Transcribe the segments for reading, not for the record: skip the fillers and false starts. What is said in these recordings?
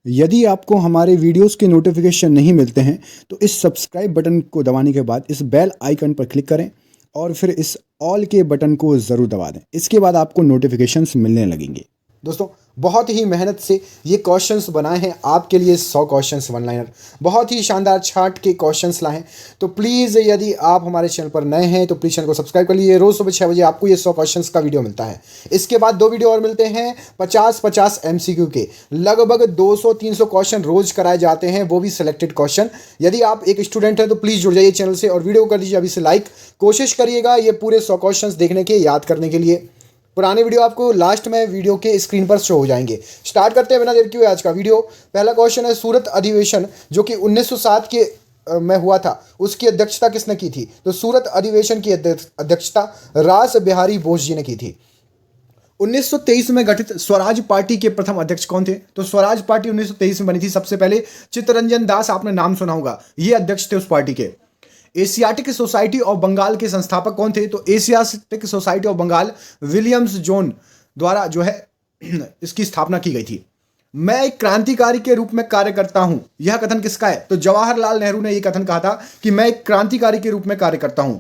यदि आपको हमारे वीडियोस के नोटिफिकेशन नहीं मिलते हैं तो इस सब्सक्राइब बटन को दबाने के बाद इस बेल आइकन पर क्लिक करें और फिर इस ऑल के बटन को ज़रूर दबा दें। इसके बाद आपको नोटिफिकेशंस मिलने लगेंगे। दोस्तों, बहुत ही मेहनत से ये क्वेश्चंस बनाए हैं आपके लिए। 100 क्वेश्चंस वन लाइनर, बहुत ही शानदार छाट के क्वेश्चंस लाए हैं। तो प्लीज़ यदि आप हमारे चैनल पर नए हैं तो प्लीज़ चैनल को सब्सक्राइब कर लीजिए। रोज़ सुबह 6 बजे आपको ये 100 क्वेश्चंस का वीडियो मिलता है। इसके बाद 2 वीडियो और मिलते हैं 50-50 MCQ के। लगभग 200-300 क्वेश्चन रोज कराए जाते हैं, वो भी सिलेक्टेड क्वेश्चन। यदि आप एक स्टूडेंट हैं तो प्लीज़ जुड़ जाइए चैनल से और वीडियो कर दीजिए अभी से लाइक। कोशिश करिएगा ये पूरे 100 क्वेश्चंस देखने के, याद करने के लिए। पुराने वीडियो आपको लास्ट में वीडियो के स्क्रीन पर शो हो जाएंगे। स्टार्ट करते हैं बिना देर किए आज का वीडियो। पहला क्वेश्चन है, सूरत अधिवेशन जो कि 1907 के में हुआ था, उसकी अध्यक्षता किसने की थी? तो सूरत अधिवेशन की अध्यक्षता रास बिहारी बोस जी ने की थी। 1923 में गठित स्वराज पार्टी के प्रथम अध्यक्ष कौन थे? तो स्वराज पार्टी 1923 में बनी थी। सबसे पहले चित्तरंजन दास, आपने नाम सुना होगा, ये अध्यक्ष थे उस पार्टी के। एशियाटिक सोसाइटी ऑफ बंगाल के संस्थापक कौन थे? तो Asiatic Society of Bengal Williams Jones द्वारा जो है इसकी स्थापना की गई थी। मैं एक क्रांतिकारी के रूप में कार्य करता हूं, यह कथन किसका है? तो जवाहरलाल नेहरू ने यह कथन कहा था कि मैं एक क्रांतिकारी के रूप में कार्य करता हूं।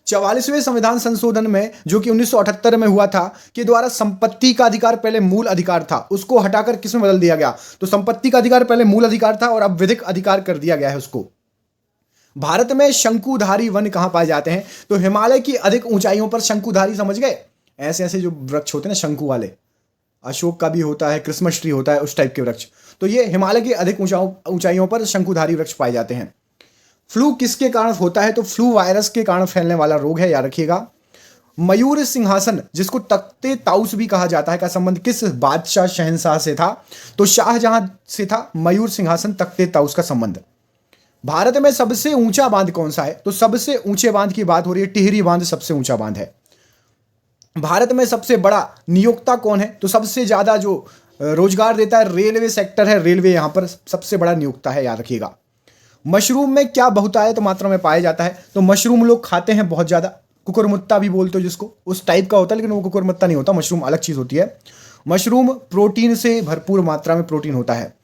44वें संविधान संशोधन में जो कि 1978 में हुआ था के द्वारा संपत्ति का अधिकार पहले मूल अधिकार था, उसको हटाकर किस में बदल दिया गया? तो संपत्ति का अधिकार पहले मूल अधिकार था और अब विधिक अधिकार कर दिया गया है उसको। भारत में शंकुधारी वन कहां पाए जाते हैं? तो हिमालय की अधिक ऊंचाइयों पर शंकुधारी, समझ गए, ऐसे ऐसे जो वृक्ष होते हैं ना शंकु वाले, अशोक का भी होता है, क्रिसमस ट्री होता है, उस टाइप के वृक्ष। तो ये हिमालय की अधिक ऊंचाइयों पर शंकुधारी वृक्ष पाए जाते हैं। फ्लू किसके कारण होता है? तो फ्लू वायरस के कारण फैलने वाला रोग है, याद रखिएगा। मयूर सिंहासन जिसको तख्ते ताउस भी कहा जाता है का संबंध किस बादशाह शहंशाह से था? तो शाहजहां से था मयूर सिंहासन तख्ते ताउस का संबंध। भारत में सबसे ऊंचा बांध कौन सा है? तो सबसे ऊंचे बांध की बात हो रही है, टिहरी बांध सबसे ऊंचा बांध है। भारत में सबसे बड़ा नियोक्ता कौन है? तो सबसे ज्यादा जो रोजगार देता है रेलवे सेक्टर है, रेलवे यहां पर सबसे बड़ा नियोक्ता है, याद रखिएगा। मशरूम में क्या बहुतायत मात्रा में पाया जाता है? तो मशरूम लोग खाते हैं बहुत ज्यादा, कुकुरमुत्ता भी बोलते हो जिसको, उस टाइप का होता है, लेकिन वो कुकुरमुत्ता नहीं होता, मशरूम अलग चीज होती है। मशरूम प्रोटीन से भरपूर मात्रा में प्रोटीन होता है।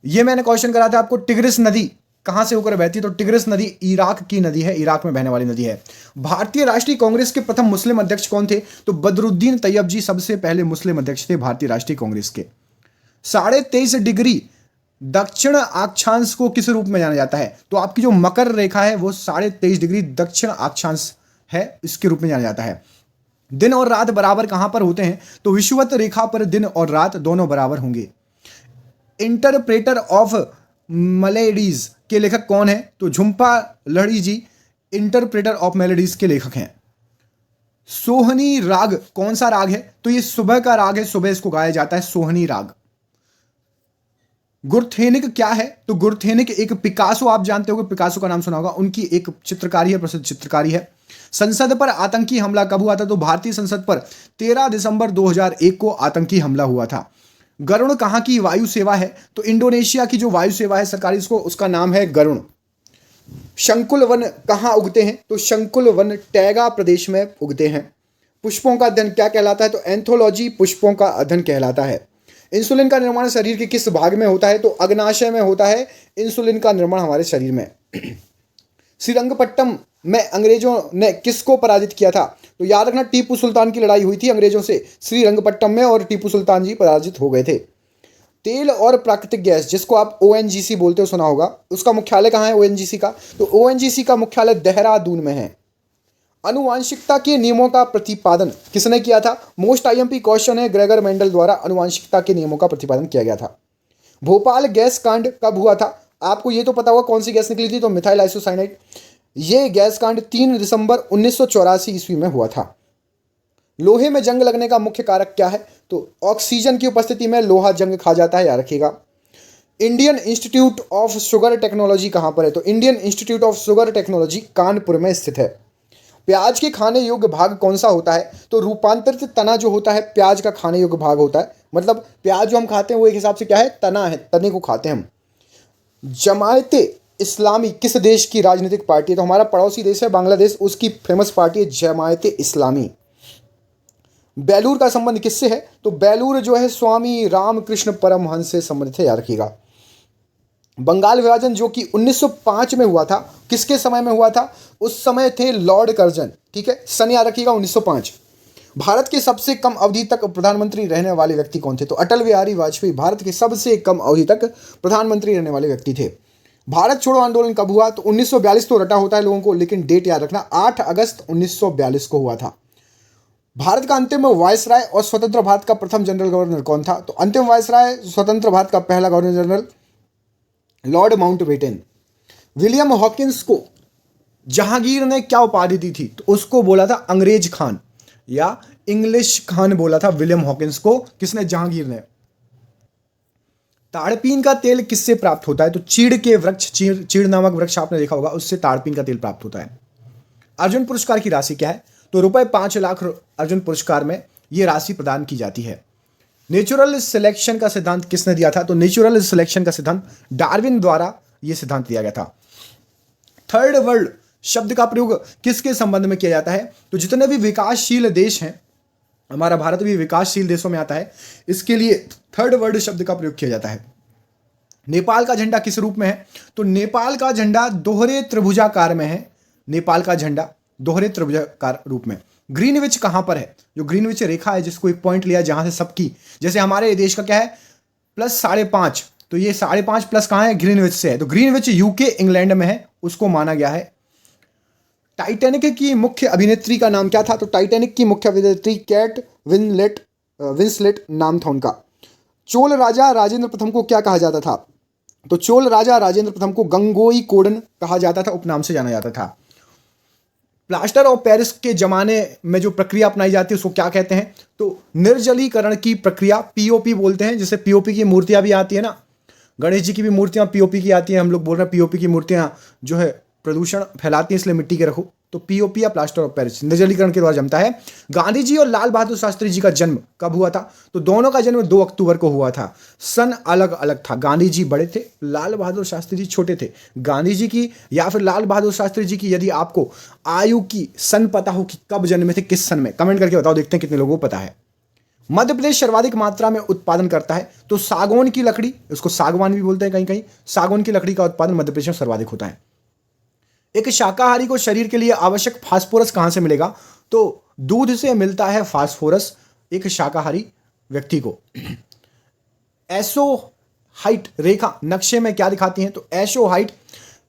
ये मैंने क्वेश्चन करा था आपको, टिग्रिस नदी कहां से होकर बहती है? तो टिग्रिस नदी इराक की नदी है, इराक में बहने वाली नदी है। भारतीय राष्ट्रीय कांग्रेस के प्रथम मुस्लिम अध्यक्ष कौन थे? तो बदरुद्दीन तैयब जी सबसे पहले मुस्लिम अध्यक्ष थे भारतीय राष्ट्रीय कांग्रेस के। 23.5 डिग्री दक्षिण अक्षांश को किस रूप में जाना जाता है? तो आपकी जो मकर रेखा है वो 23.5 डिग्री दक्षिण अक्षांश है, इसके रूप में जाना जाता है। दिन और रात बराबर कहां पर होते हैं? तो विषुवत रेखा पर दिन और रात दोनों बराबर होंगे। इंटरप्रेटर ऑफ मेलेडीज के लेखक कौन है? तो झुंपा लहड़ी जी इंटरप्रेटर ऑफ मेलेडीज के लेखक हैं। सोहनी राग कौन सा राग है? तो ये सुबह का राग है, सुबह इसको गाया जाता है, सोहनी राग। गुरथेनिक क्या है? तो गुरथेनिक एक पिकासो, आप जानते होंगे, पिकासो का नाम सुना होगा, उनकी एक चित्रकारी है, प्रसिद्ध चित्रकारी है। संसद पर आतंकी हमला कब हुआ था? तो भारतीय संसद पर 13 दिसंबर 2001 को आतंकी हमला हुआ था। गरुण कहां की वायु सेवा है? तो इंडोनेशिया की जो वायु सेवा है सरकारी, इसको उसका नाम है गरुण। शंकुल वन कहां उगते हैं? तो शंकुल वन टैगा प्रदेश में उगते हैं। पुष्पों का अध्ययन क्या कहलाता है? तो एंथोलॉजी पुष्पों का अध्ययन कहलाता है। इंसुलिन का निर्माण शरीर के किस भाग में होता है? तो अग्नाशय में होता है इंसुलिन का निर्माण हमारे शरीर में। श्रीरंगपट्टम में अंग्रेजों ने किसको पराजित किया था? तो याद रखना, टीपू सुल्तान की लड़ाई हुई थी अंग्रेजों से श्रीरंगपट्टम में और टीपू सुल्तान जी पराजित हो गए थे। तेल और प्राकृतिक गैस जिसको आप ONGC बोलते हो, सुना होगा, उसका मुख्यालय कहाँ है ONGC का? तो ONGC का मुख्यालय देहरादून में है। अनुवांशिकता के नियमों का प्रतिपादन किसने किया था? मोस्ट IMP क्वेश्चन है, ग्रेगर मेंडल द्वारा अनुवांशिकता के नियमों का प्रतिपादन किया गया था। भोपाल गैस कांड कब हुआ था? आपको ये तो पता होगा कौन सी गैस निकली थी, तो मिथाइल आइसोसाइनाइड। ये गैस कांड 3 दिसंबर 1984 ईस्वी में हुआ था। लोहे में जंग लगने का मुख्य कारक क्या है? तो ऑक्सीजन की उपस्थिति में लोहा जंग खा जाता है, याद रखिएगा। Indian institute of sugar technology कहां पर है? तो Indian institute of sugar technology Kanpur में स्थित है। प्याज के खाने योग्य भाग कौन सा होता है? तो रूपांतरित तना जो होता है प्याज का खाने योग्य भाग होता है। मतलब प्याज जो हम खाते हैं वो एक हिसाब से क्या है, तना है, तने को खाते हैं हम। जमायते इस्लामी किस देश की राजनीतिक पार्टी है? तो हमारा पड़ोसी देश है बांग्लादेश, उसकी फेमस पार्टी है जमायते इस्लामी। बेलूर का संबंध किससे है? तो बेलूर जो है स्वामी रामकृष्ण परमहंस से संबंधित है, याद रखिएगा। बंगाल विभाजन जो कि 1905 में हुआ था, किसके समय में हुआ था? उस समय थे लॉर्ड कर्जन, ठीक है, सन याद रखिएगा 1905। भारत के सबसे कम अवधि तक प्रधानमंत्री रहने वाले व्यक्ति कौन थे? तो अटल बिहारी वाजपेयी भारत के सबसे कम अवधि तक प्रधानमंत्री रहने वाले व्यक्ति थे। भारत छोड़ो आंदोलन कब हुआ? तो 1942 तो रटा होता है लोगों को, लेकिन डेट याद रखना, 8 अगस्त 1942 को हुआ था। भारत का अंतिम वायसराय और स्वतंत्र भारत का प्रथम जनरल गवर्नर कौन था? तो अंतिम वायसराय स्वतंत्र भारत का पहला governor general Lord Mountbatten. William Hawkins को जहांगीर ने क्या उपाधि दी थी? तो उसको बोला था अंग्रेज खान या इंग्लिश खान बोला था विलियम हॉकिंस को, किसने? जहांगीर ने। ताड़पीन का तेल किससे प्राप्त होता है? तो चीड़ के वृक्ष, चीड़ नामक वृक्ष आपने देखा होगा, उससे ताड़पीन का तेल प्राप्त होता है। अर्जुन पुरस्कार की राशि क्या है? तो रुपए 5 लाख अर्जुन पुरस्कार में यह राशि प्रदान की जाती है। नेचुरल सिलेक्शन का सिद्धांत किसने दिया था? तो नेचुरल सिलेक्शन का सिद्धांत डार्विन द्वारा यह सिद्धांत दिया गया था। थर्ड वर्ल्ड शब्द का प्रयोग किसके संबंध में किया जाता है? तो जितने भी विकासशील देश हैं, हमारा भारत भी विकासशील देशों में आता है, इसके लिए थर्ड वर्ल्ड शब्द का प्रयोग किया जाता है। नेपाल का झंडा किस रूप में है? तो नेपाल का झंडा दोहरे त्रिभुजाकार में है। नेपाल का झंडा दोहरे त्रिभुजाकार रूप में। ग्रीनविच कहां पर है? जो ग्रीनविच रेखा है, जिसको एक पॉइंट लिया जहां से सबकी, जैसे हमारे देश का क्या है +5.5, तो ये 5.5 प्लस कहां है? ग्रीनविच से है। तो ग्रीनविच यूके इंग्लैंड में है, उसको माना गया है। टाइटैनिक की मुख्य अभिनेत्री का नाम क्या था? तो टाइटैनिक की मुख्य अभिनेत्री केट विंसलेट नाम था उनका। चोल राजा राजेंद्र प्रथम को क्या कहा जाता था? तो चोल राजा राजेंद्र प्रथम को गंगोई कोडन कहा जाता था, उपनाम से जाना जाता था। प्लास्टर ऑफ पेरिस के जमाने में जो प्रक्रिया अपनाई जाती है उसको क्या कहते हैं? तो निर्जलीकरण की प्रक्रिया, पीओपी बोलते हैं। जैसे पीओपी की मूर्तियां भी आती है ना, गणेश जी की भी मूर्तियां पीओपी की आती हैं। हम लोग बोल रहे हैं पीओपी की मूर्तियां जो है प्रदूषण फैलाती हैं, इसलिए मिट्टी के रखो। तो पीओपी या प्लास्टर ऑफ पेरिस निर्जलीकरण के द्वारा जमता है। गांधी जी और लाल बहादुर शास्त्री जी का जन्म कब हुआ था? तो दोनों का जन्म 2 अक्टूबर को हुआ था। सन अलग अलग था। गांधी जी बड़े थे, लाल बहादुर शास्त्री जी छोटे थे। गांधी जी की या फिर लाल बहादुर शास्त्री जी की यदि आपको आयु की सन पता हो कि कब जन्मे थे, किस सन में, कमेंट करके बताओ, देखते हैं कितने लोगों को पता है। मध्य प्रदेश सर्वाधिक मात्रा में उत्पादन करता है। तो सागौन की लकड़ी, उसको सागवान भी बोलते हैं कहीं कहीं, सागौन की लकड़ी का उत्पादन मध्य प्रदेश में सर्वाधिक होता है। एक शाकाहारी को शरीर के लिए आवश्यक फास्फोरस कहां से मिलेगा? तो दूध से मिलता है फास्फोरस एक शाकाहारी व्यक्ति को। एसो हाइट रेखा नक्शे में क्या दिखाती है? तो एसो हाइट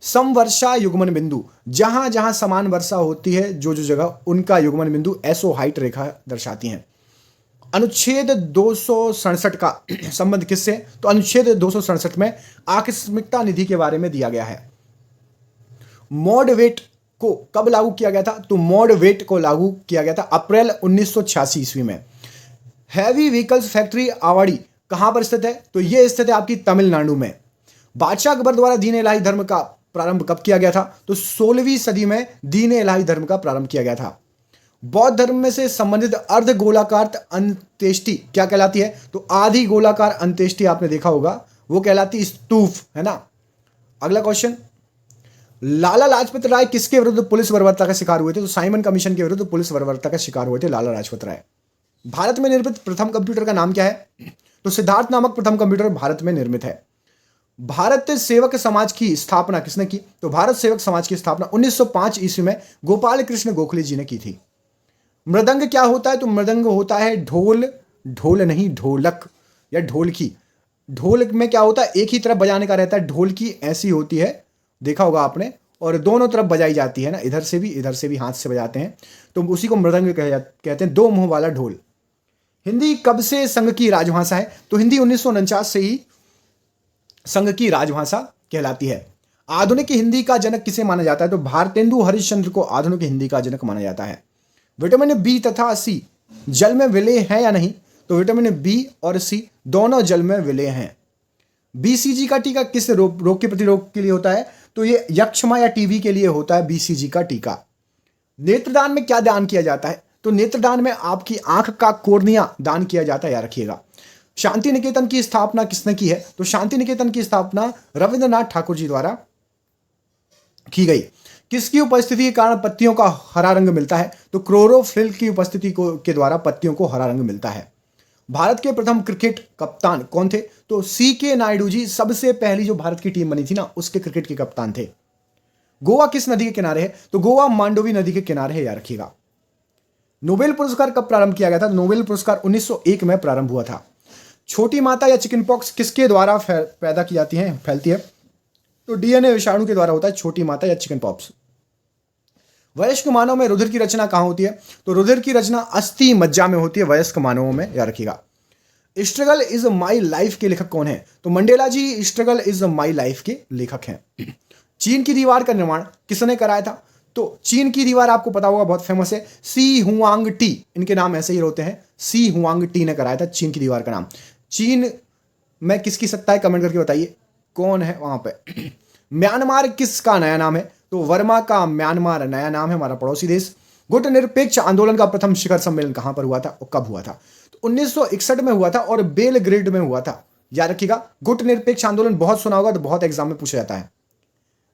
समवर्षा युग्मन बिंदु, जहां जहां समान वर्षा होती है जो जो जगह, उनका युग्मन बिंदु एसो हाइट रेखा दर्शाती हैं। अनुच्छेद 267 का संबंध किससे? तो अनुच्छेद 267 में आकस्मिकता निधि के बारे में दिया गया है। मॉडवेट को कब लागू किया गया था? तो मॉडवेट को लागू किया गया था अप्रैल 1986 ईस्वी में। हैवी व्हीकल्स फैक्ट्री आवाड़ी कहां पर स्थित है? तो यह स्थित है आपकी तमिलनाडु में। बादशाह अकबर द्वारा दीन इलाही धर्म का प्रारंभ कब किया गया था? तो 16वीं सदी में दीन इलाही धर्म का प्रारंभ किया गया था। बौद्ध धर्म में से संबंधित अर्ध गोलाकार अंत्येष्टि क्या कहलाती है? तो आधी गोलाकार अंत्येष्टि आपने देखा होगा, वो कहलाती स्तूप, है ना। अगला क्वेश्चन, लाला लाजपत राय किसके विरुद्ध पुलिस बर्बरता का शिकार हुए थे? तो साइमन कमीशन के विरुद्ध पुलिस बर्बरता का शिकार हुए थे लाला लाजपत राय। भारत में निर्मित प्रथम कंप्यूटर का नाम क्या है? तो सिद्धार्थ नामक प्रथम कंप्यूटर भारत में निर्मित है। भारत सेवक समाज की स्थापना किसने की? तो भारत सेवक समाज की स्थापना 1905 ईस्वी में गोपाल कृष्ण गोखले जी ने की थी। मृदंग क्या होता है? तो मृदंग होता है ढोल, ढोल नहीं ढोलक या ढोलकी। ढोल में क्या होता है? एक ही तरफ बजाने का रहता है। ढोलकी ऐसी होती है, देखा होगा आपने, और दोनों तरफ बजाई जाती है ना, इधर से भी हाथ से बजाते हैं, तो उसी को मृदंग कहते हैं, 2 मुंह वाला ढोल। हिंदी कब से संघ की राजभाषा है? तो हिंदी 1949 से ही संघ की राजभाषा कहलाती है। आधुनिक हिंदी का जनक किसे माना जाता है? तो भारतेंदु हरिश्चंद्र को आधुनिक हिंदी का जनक माना जाता है। विटामिन बी तथा सी जल में विलेय है या नहीं? तो विटामिन बी और सी दोनों जल में विलेय हैं। बीसीजी का टीका किस रोग के प्रतिरोग के लिए होता है? तो ये यक्षमा या टीबी के लिए होता है बीसीजी का टीका। नेत्रदान में क्या दान किया जाता है? तो नेत्रदान में आपकी आंख का कोर्निया दान किया जाता है, याद रखिएगा। शांति निकेतन की स्थापना किसने की है? तो शांति निकेतन की स्थापना रविंद्रनाथ ठाकुर जी द्वारा की गई। किसकी उपस्थिति के कारण पत्तियों का हरा रंग मिलता है? तो क्लोरोफिल की उपस्थिति के द्वारा पत्तियों को हरा रंग मिलता है। भारत के प्रथम क्रिकेट कप्तान कौन थे? तो CK नायडू जी सबसे पहली जो भारत की टीम बनी थी ना, उसके क्रिकेट के कप्तान थे। गोवा किस नदी के किनारे है? तो गोवा मांडोवी नदी के किनारे है, याद रखिएगा। नोबेल पुरस्कार कब प्रारंभ किया गया था? नोबेल पुरस्कार 1901 में प्रारंभ हुआ था। छोटी माता या चिकन पॉक्स किसके द्वारा पैदा की जाती है, फैलती है? तो DNA विषाणु के द्वारा होता है छोटी माता या चिकन पॉक्स। वयस्क मानव में रुधिर की रचना कहां होती है? तो रुधिर की रचना अस्थि मज्जा में होती है वयस्क मानवों में, याद रखिएगा। स्ट्रगल इज माई लाइफ के लेखक कौन है? तो Mandela ji struggle is my life के लेखक हैं। चीन की दीवार का निर्माण किसने कराया था? तो चीन की दीवार आपको पता होगा, बहुत फेमस है, सी हुआंग टी, इनके नाम ऐसे ही होते हैं, सी हुआंग टी ने कराया था चीन की दीवार का नाम। चीन में किसकी सत्ता है, कमेंट करके बताइए कौन है वहां पे। म्यांमार किसका नया नाम है? तो वर्मा का म्यांमार नया नाम है, हमारा पड़ोसी देश। गुट निरपेक्ष आंदोलन का प्रथम शिखर सम्मेलन कहां पर हुआ था और कब हुआ था? तो 1961 में हुआ था और बेलग्रेड में हुआ था, याद रखिएगा। गुट निरपेक्ष आंदोलन बहुत सुना होगा, तो बहुत एग्जाम में पूछा जाता है।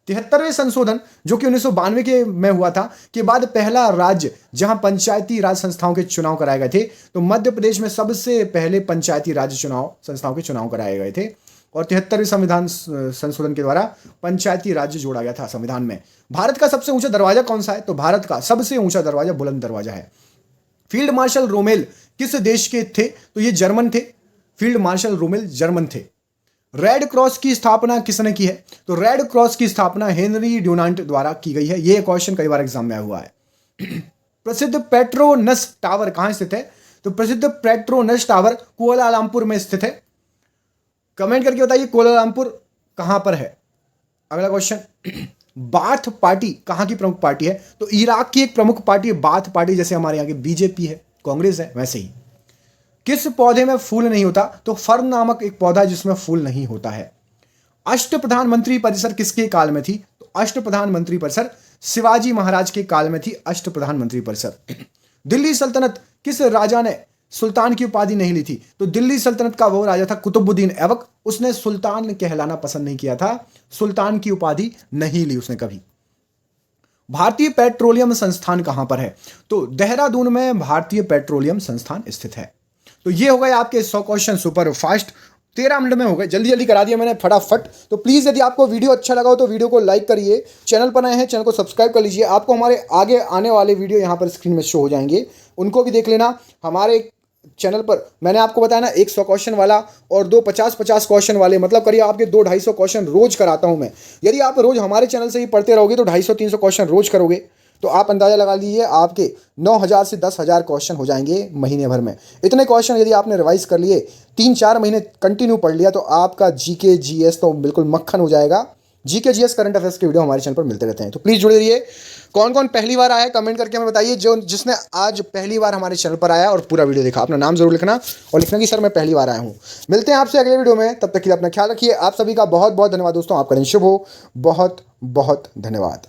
73वें संशोधन जो कि 1992 के में हुआ था के बाद पहला राज्य जहां पंचायती राज संस्थाओं के चुनाव कराए गए थे। तो मध्य प्रदेश में सबसे पहले पंचायती राज चुनाव संस्थाओं के चुनाव कराए गए थे और 73वें संविधान संशोधन के द्वारा पंचायती राज्य जोड़ा गया था संविधान में। भारत का सबसे ऊंचा दरवाजा कौन सा है? तो भारत का सबसे ऊंचा दरवाजा बुलंद दरवाजा है। फील्ड मार्शल रोमेल किस देश के थे? तो ये जर्मन थे। फील्ड मार्शल रोमेल जर्मन थे। रेड क्रॉस की स्थापना किसने की है? तो रेड क्रॉस की स्थापना हेनरी ड्यूनांट द्वारा की गई है। यह क्वेश्चन कई बार एग्जाम में आया हुआ है। प्रसिद्ध पेट्रोनस टावर कहां स्थित है? तो प्रसिद्ध पेट्रोनस टावर कुआलालंपुर में स्थित है। कमेंट करके बताइए कुआलालंपुर कहां पर है। अगला क्वेश्चन, बाथ पार्टी कहां की प्रमुख पार्टी है? तो इराक की एक प्रमुख पार्टी है बाथ पार्टी, जैसे हमारे यहाँ की बीजेपी है, कांग्रेस है, वैसे ही। किस पौधे में फूल नहीं होता? तो फर्न नामक एक पौधा जिसमें फूल नहीं होता है। अष्ट प्रधानमंत्री परिसर किसके काल में थी? तो अष्ट प्रधानमंत्री परिसर शिवाजी महाराज के काल में थी, अष्ट प्रधानमंत्री परिसर। दिल्ली सल्तनत किस राजा ने सुल्तान की उपाधि नहीं ली थी? तो दिल्ली सल्तनत का वो राजा था कुतुबुद्दीन ऐबक, उसने सुल्तान कहलाना पसंद नहीं किया था, सुल्तान की उपाधि नहीं ली उसने कभी। भारतीय पेट्रोलियम संस्थान कहां पर है? तो देहरादून में भारतीय पेट्रोलियम संस्थान स्थित है। तो ये हो गए आपके 100 क्वेश्चन सुपर फास्ट, 13 मिनट में हो गए, जल्दी जल्दी करा दिया मैंने फटाफट। तो प्लीज़ यदि आपको वीडियो अच्छा लगा हो तो वीडियो को लाइक करिए, चैनल पर नए हैं चैनल को सब्सक्राइब कर लीजिए। आपको हमारे आगे आने वाले वीडियो यहाँ पर स्क्रीन में शो हो जाएंगे, उनको भी देख लेना। हमारे चैनल पर मैंने आपको बताया ना, एक 100 क्वेश्चन वाला और 2 50-50 क्वेश्चन वाले, मतलब करिए आपके 200-250 क्वेश्चन रोज कराता हूँ मैं। यदि आप रोज हमारे चैनल से ही पढ़ते रहोगे तो 250-300 क्वेश्चन रोज करोगे तो आप अंदाजा लगा लीजिए आपके 9,000 से 10,000 क्वेश्चन हो जाएंगे महीने भर में। इतने क्वेश्चन यदि आपने रिवाइज कर लिए, 3-4 महीने कंटिन्यू पढ़ लिया, तो आपका GK GS तो बिल्कुल मक्खन हो जाएगा। GK GS करंट अफेयर्स के वीडियो हमारे चैनल पर मिलते रहते हैं, तो प्लीज़ जुड़े रहिए। कौन कौन पहली बार आया है कमेंट करके हमें बताइए। जिसने आज पहली बार हमारे चैनल पर आया और पूरा वीडियो देखा, अपना नाम जरूर लिखना और लिखना कि सर मैं पहली बार आया हूँ। मिलते हैं आपसे अगले वीडियो में, तब तक के लिए अपना ख्याल रखिए। आप सभी का बहुत बहुत धन्यवाद दोस्तों, आपका दिन शुभ हो। बहुत बहुत धन्यवाद।